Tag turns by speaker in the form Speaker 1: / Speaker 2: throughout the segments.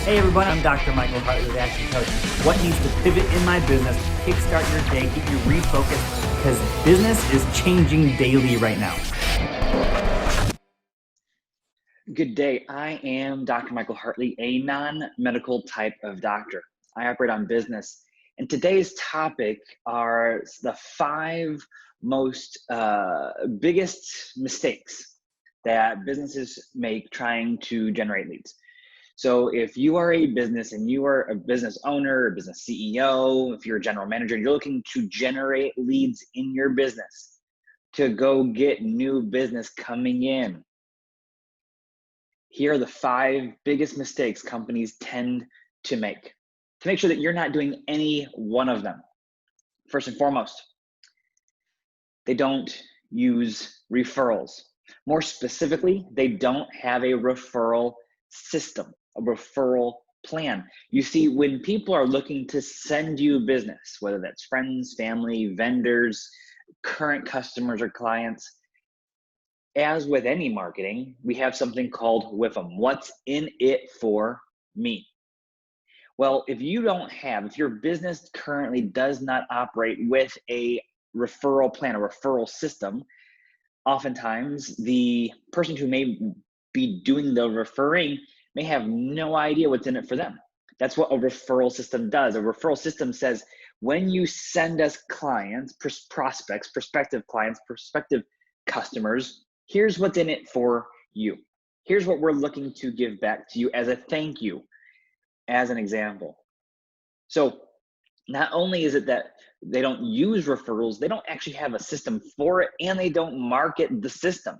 Speaker 1: Hey everyone, I'm Dr. Michael Hartley with Action Coach. What needs to pivot in my business, kickstart your day, get you refocused, because business is changing daily right now.
Speaker 2: Good day. I am Dr. Michael Hartley, a non-medical type of doctor. I operate on business. And today's topic are the 5 most biggest mistakes that businesses make trying to generate leads. So if you are a business and you are a business owner, a business CEO, if you're a general manager, you're looking to generate leads in your business to go get new business coming in. Here are the 5 biggest mistakes companies tend to make sure that you're not doing any one of them. First and foremost, they don't use referrals. More specifically, they don't have a referral system, a referral plan. You see, when people are looking to send you business, whether that's friends, family, vendors, current customers, or clients, as with any marketing, we have something called WIFM. What's in it for me? Well, if your business currently does not operate with a referral plan, a referral system, oftentimes the person who may be doing the referring may have no idea what's in it for them. That's what a referral system does. A referral system says, when you send us clients, prospects, prospective clients, prospective customers, here's what's in it for you. Here's what we're looking to give back to you as a thank you, as an example. So not only is it that they don't use referrals, they don't actually have a system for it, and they don't market the system.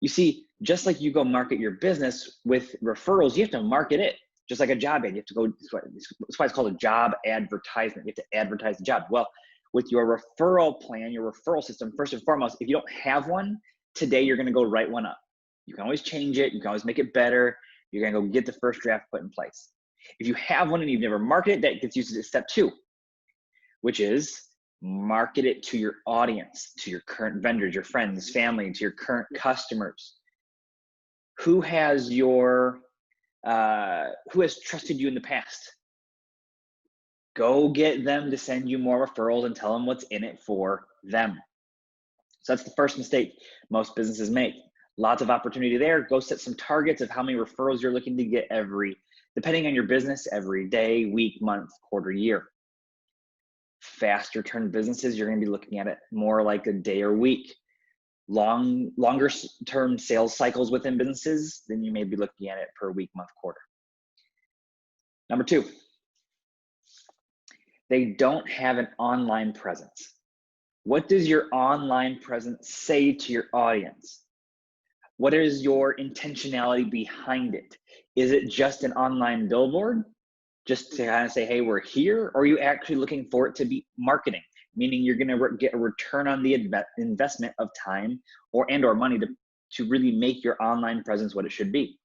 Speaker 2: You see, just like you go market your business with referrals, you have to market it. Just like a job ad, you have to go, that's why it's called a job advertisement. You have to advertise the job. Well, with your referral plan, your referral system, first and foremost, if you don't have one, today you're gonna go write one up. You can always change it, you can always make it better. You're gonna go get the first draft put in place. If you have one and you've never marketed it, that gets used to step 2, which is market it to your audience, to your current vendors, your friends, family, to your current customers. Who has trusted you in the past? Go get them to send you more referrals and tell them what's in it for them. So that's the first mistake most businesses make. Lots of opportunity there. Go set some targets of how many referrals you're looking to get depending on your business, every day, week, month, quarter, year. Faster turn businesses, you're going to be looking at it more like a day or week. Longer term sales cycles within businesses, then you may be looking at it per week, month, quarter. Number 2, they don't have an online presence. What does your online presence say to your audience? What is your intentionality behind it? Is it just an online billboard? Just to kind of say, hey, we're here? Or are you actually looking for it to be marketing? Meaning you're gonna get a return on the investment of time or money to really make your online presence what it should be.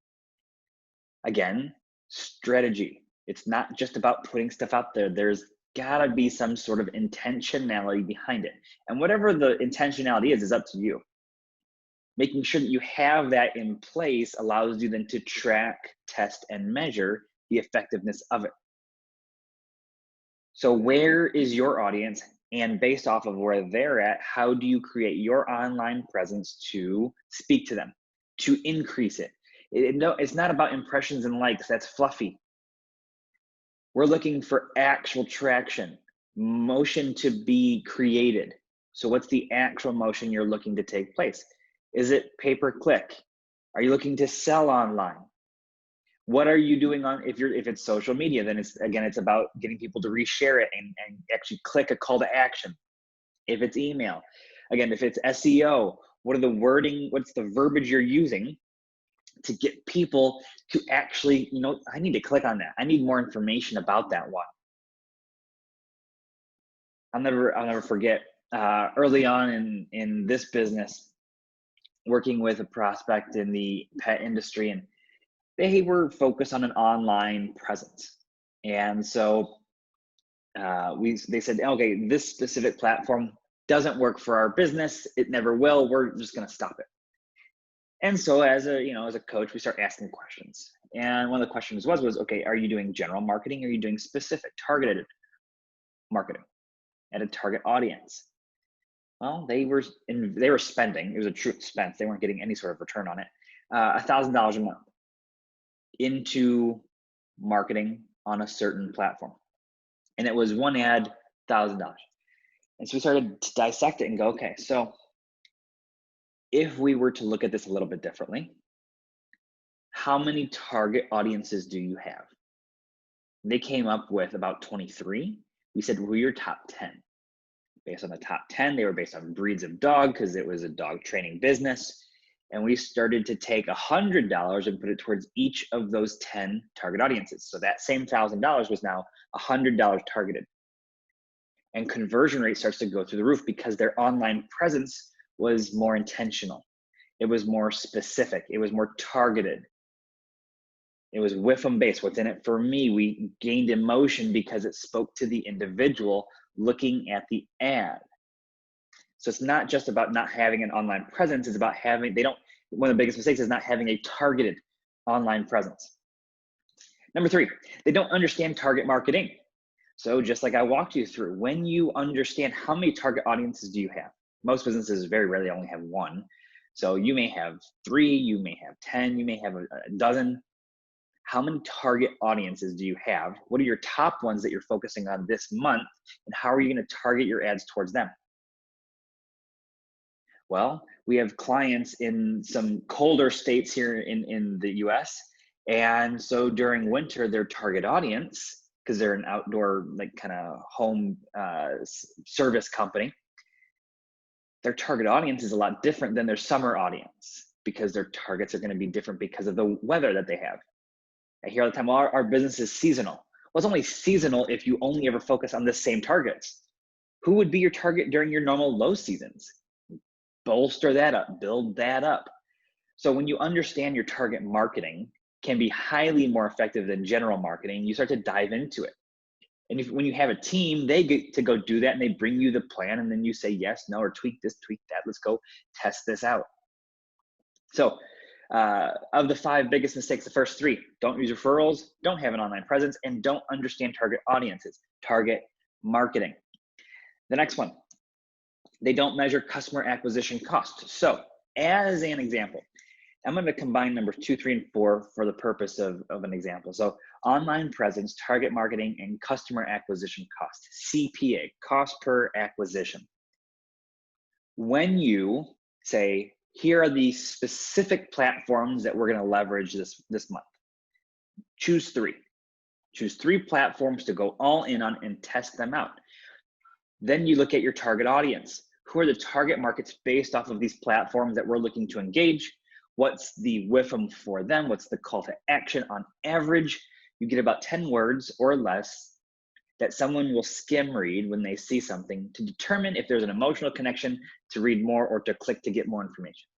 Speaker 2: Again, strategy. It's not just about putting stuff out there. There's gotta be some sort of intentionality behind it. And whatever the intentionality is up to you. Making sure that you have that in place allows you then to track, test, and measure the effectiveness of it. So where is your audience? And based off of where they're at, how do you create your online presence to speak to them, to increase it? It's not about impressions and likes. That's fluffy. We're looking for actual traction, motion to be created. So what's the actual motion you're looking to take place? Is it pay-per-click? Are you looking to sell online? What are you doing if it's social media? Then it's about getting people to reshare it and actually click a call to action. If it's email, again, if it's SEO, what's the verbiage you're using to get people to actually, I need to click on that. I need more information about that one. I'll never forget early on in this business, working with a prospect in the pet industry, and they were focused on an online presence. And so they said, okay, this specific platform doesn't work for our business. It never will. We're just going to stop it. And so as a coach, we start asking questions. And one of the questions was, okay, are you doing general marketing? Or are you doing specific targeted marketing at a target audience? Well, they were spending, it was a true expense. They weren't getting any sort of return on it, $1,000 a month into marketing on a certain platform. And it was one ad, $1,000. And so we started to dissect it and go, okay, so if we were to look at this a little bit differently, how many target audiences do you have? They came up with about 23. We said, well, your top 10. Based on the top 10, they were based on breeds of dog because it was a dog training business. And we started to take $100 and put it towards each of those 10 target audiences. So that same $1,000 was now $100 targeted. And conversion rate starts to go through the roof because their online presence was more intentional. It was more specific. It was more targeted. It was WIFM based. What's in it for me? We gained emotion because it spoke to the individual looking at the ad. So it's not just about not having an online presence. It's about having, one of the biggest mistakes is not having a targeted online presence. Number 3, they don't understand target marketing. So just like I walked you through, when you understand how many target audiences do you have? Most businesses very rarely only have one. So you may have 3, you may have 10, you may have a dozen. How many target audiences do you have? What are your top ones that you're focusing on this month? And how are you going to target your ads towards them? Well, we have clients in some colder states here in the US. And so during winter, their target audience, because they're an outdoor, like kind of home service company, their target audience is a lot different than their summer audience because their targets are going to be different because of the weather that they have. I hear all the time, well, our business is seasonal. Well, it's only seasonal if you only ever focus on the same targets. Who would be your target during your normal low seasons? Bolster that up, build that up. So when you understand your target marketing can be highly more effective than general marketing, you start to dive into it. And when you have a team, they get to go do that and they bring you the plan and then you say yes, no, or tweak this, tweak that. Let's go test this out. So of the 5 biggest mistakes, the first 3, don't use referrals, don't have an online presence, and don't understand target audiences, target marketing. The next one, they don't measure customer acquisition cost. So as an example, I'm going to combine numbers 2, 3, and 4 for the purpose of an example. So online presence, target marketing, and customer acquisition cost, CPA, cost per acquisition. When you say, here are the specific platforms that we're going to leverage this month. Choose 3. Choose 3 platforms to go all in on and test them out. Then you look at your target audience. Who are the target markets based off of these platforms that we're looking to engage? What's the WIFM for them? What's the call to action? On average, you get about 10 words or less that someone will skim read when they see something to determine if there's an emotional connection to read more or to click to get more information.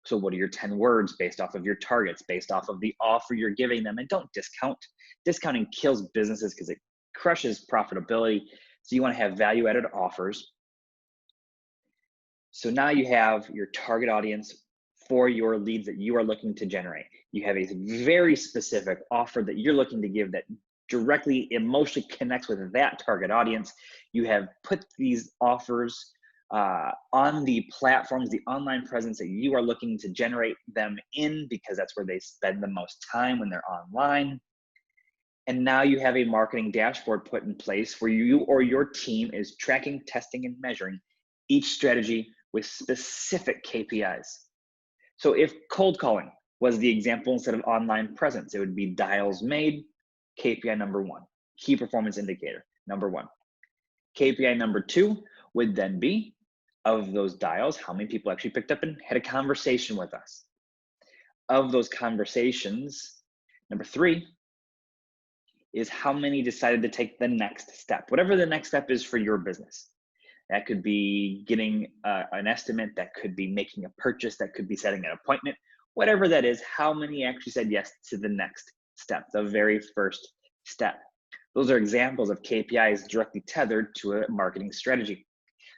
Speaker 2: So what are your 10 words based off of your targets, based off of the offer you're giving them? And don't discount. Discounting kills businesses because it crushes profitability. So you want to have value-added offers. So now you have your target audience for your leads that you are looking to generate. You have a very specific offer that you're looking to give that directly emotionally connects with that target audience. You have put these offers on the platforms, the online presence that you are looking to generate them in because that's where they spend the most time when they're online. And now you have a marketing dashboard put in place where you or your team is tracking, testing, and measuring each strategy with specific KPIs. So if cold calling was the example instead of online presence, it would be dials made, KPI number 1, key performance indicator, number 1. KPI number 2 would then be, of those dials, how many people actually picked up and had a conversation with us? Of those conversations, number 3 is how many decided to take the next step, whatever the next step is for your business. That could be getting an estimate, that could be making a purchase, that could be setting an appointment, whatever that is, how many actually said yes to the next step, the very first step. Those are examples of KPIs directly tethered to a marketing strategy.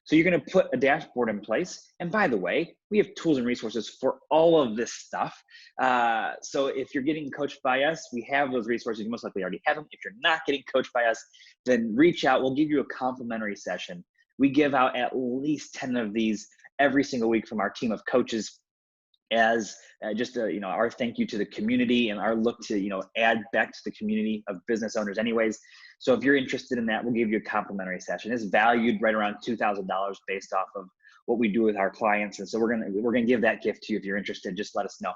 Speaker 2: So you're going to put a dashboard in place. And by the way, we have tools and resources for all of this stuff. So if you're getting coached by us, we have those resources. You most likely already have them. If you're not getting coached by us, then reach out. We'll give you a complimentary session. We give out at least 10 of these every single week from our team of coaches as just our thank you to the community and our look to add back to the community of business owners anyways. So if you're interested in that, we'll give you a complimentary session. It's valued right around $2,000 based off of what we do with our clients. And so we're gonna give that gift to you. If you're interested, just let us know.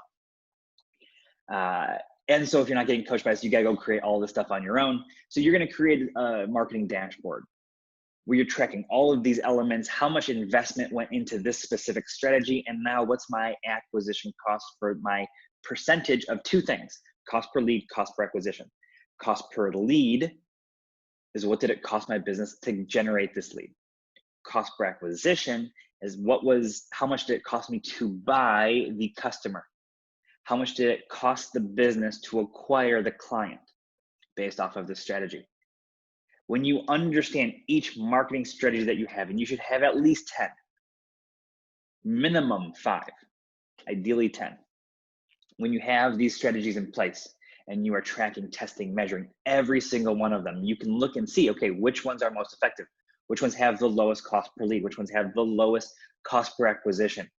Speaker 2: And so if you're not getting coached by us, you gotta go create all this stuff on your own. So you're gonna create a marketing dashboard where you're tracking all of these elements, how much investment went into this specific strategy, and now what's my acquisition cost for my percentage of two things: cost per lead, cost per acquisition. Cost per lead is what did it cost my business to generate this lead. Cost per acquisition is how much did it cost me to buy the customer? How much did it cost the business to acquire the client based off of this strategy? When you understand each marketing strategy that you have, and you should have at least 10, minimum 5, ideally 10. When you have these strategies in place and you are tracking, testing, measuring every single one of them, you can look and see, okay, which ones are most effective? Which ones have the lowest cost per lead? Which ones have the lowest cost per acquisition?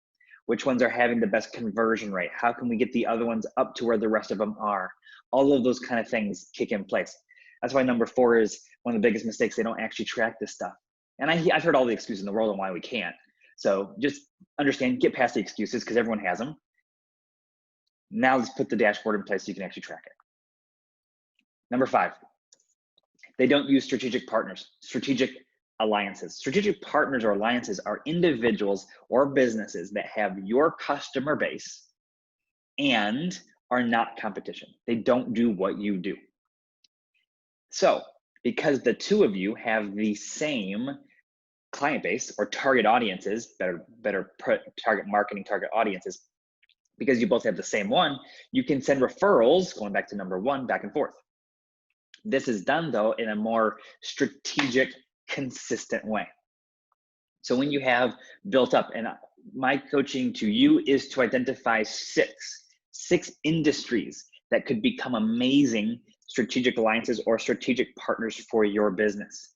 Speaker 2: Which ones are having the best conversion rate? How can we get the other ones up to where the rest of them are? All of those kind of things kick in place. That's why number 4 is one of the biggest mistakes. They don't actually track this stuff. And I've heard all the excuses in the world on why we can't. So just understand, get past the excuses because everyone has them. Now let's put the dashboard in place so you can actually track it. Number 5, they don't use strategic partners, strategic alliances. Strategic partners or alliances are individuals or businesses that have your customer base and are not competition. They don't do what you do. So because the two of you have the same client base or target audiences, better target marketing, target audiences, because you both have the same one, you can send referrals, going back to number 1, back and forth. This is done though in a more strategic, consistent way. So when you have built up, and my coaching to you is to identify six industries that could become amazing strategic alliances or strategic partners for your business.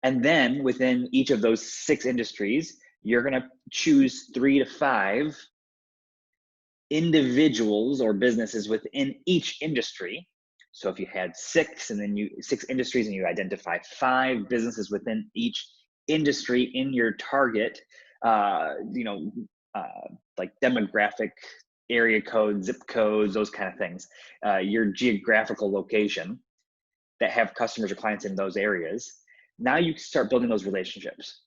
Speaker 2: And then within each of those 6 industries, you're going to choose 3 to 5 individuals or businesses within each industry. So if you had 6 industries and you identify 5 businesses within each industry in your target, like demographic, area codes, zip codes, those kind of things, your geographical location that have customers or clients in those areas. Now you start building those relationships.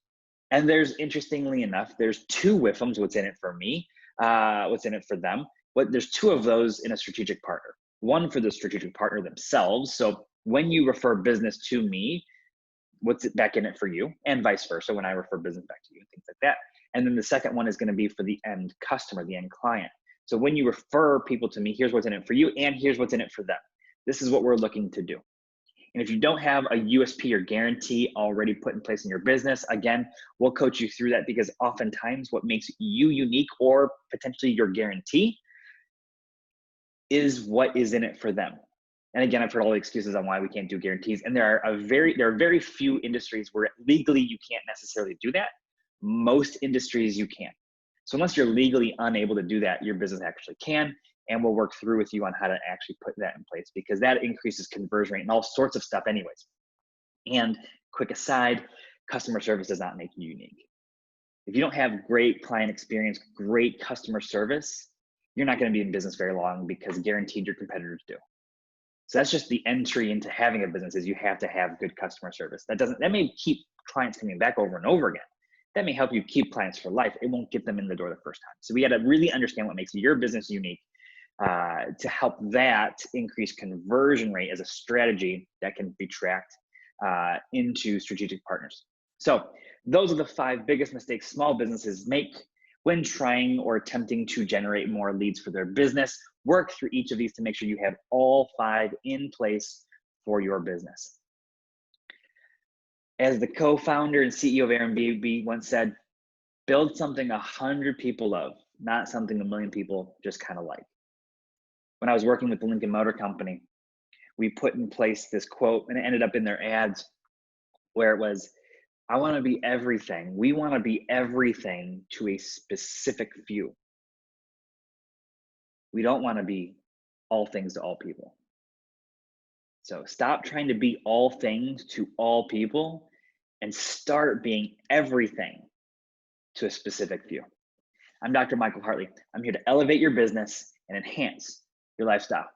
Speaker 2: And interestingly enough, there's 2 WIFMs, what's in it for me, what's in it for them. There's 2 of those in a strategic partner. One for the strategic partner themselves. So when you refer business to me, what's it back in it for you, and vice versa when I refer business back to you, things like that. And then the second one is going to be for the end customer, the end client. So when you refer people to me, here's what's in it for you, and here's what's in it for them. This is what we're looking to do. And if you don't have a USP or guarantee already put in place in your business, again, we'll coach you through that, because oftentimes what makes you unique or potentially your guarantee is what is in it for them. And again, I've heard all the excuses on why we can't do guarantees. And there are very few industries where legally you can't necessarily do that. Most industries you can. So unless you're legally unable to do that, your business actually can. And we'll work through with you on how to actually put that in place, because that increases conversion rate and all sorts of stuff anyways. And quick aside, customer service does not make you unique. If you don't have great client experience, great customer service, you're not going to be in business very long, because guaranteed your competitors do. So that's just the entry into having a business, is you have to have good customer service. That may keep clients coming back over and over again. That may help you keep clients for life. It won't get them in the door the first time. So we got to really understand what makes your business unique to help that increase conversion rate as a strategy that can be tracked into strategic partners. So those are the 5 biggest mistakes small businesses make when trying or attempting to generate more leads for their business. Work through each of these to make sure you have all 5 in place for your business. As the co-founder and CEO of Airbnb once said, build something 100 people love, not something 1,000,000 people just kind of like. When I was working with the Lincoln Motor Company, we put in place this quote, and it ended up in their ads, where it was, I want to be everything. We want to be everything to a specific few. We don't want to be all things to all people. So stop trying to be all things to all people and start being everything to a specific few. I'm Dr. Michael Hartley. I'm here to elevate your business and enhance your lifestyle.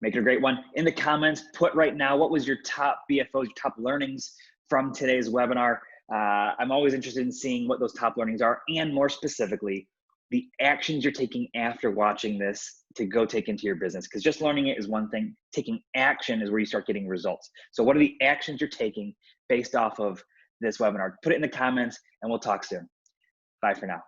Speaker 2: Make it a great one. In the comments, put right now, what was your top BFOs, your top learnings from today's webinar? I'm always interested in seeing what those top learnings are, and more specifically, the actions you're taking after watching this to go take into your business. Because just learning it is one thing. Taking action is where you start getting results. So what are the actions you're taking based off of this webinar? Put it in the comments and we'll talk soon. Bye for now.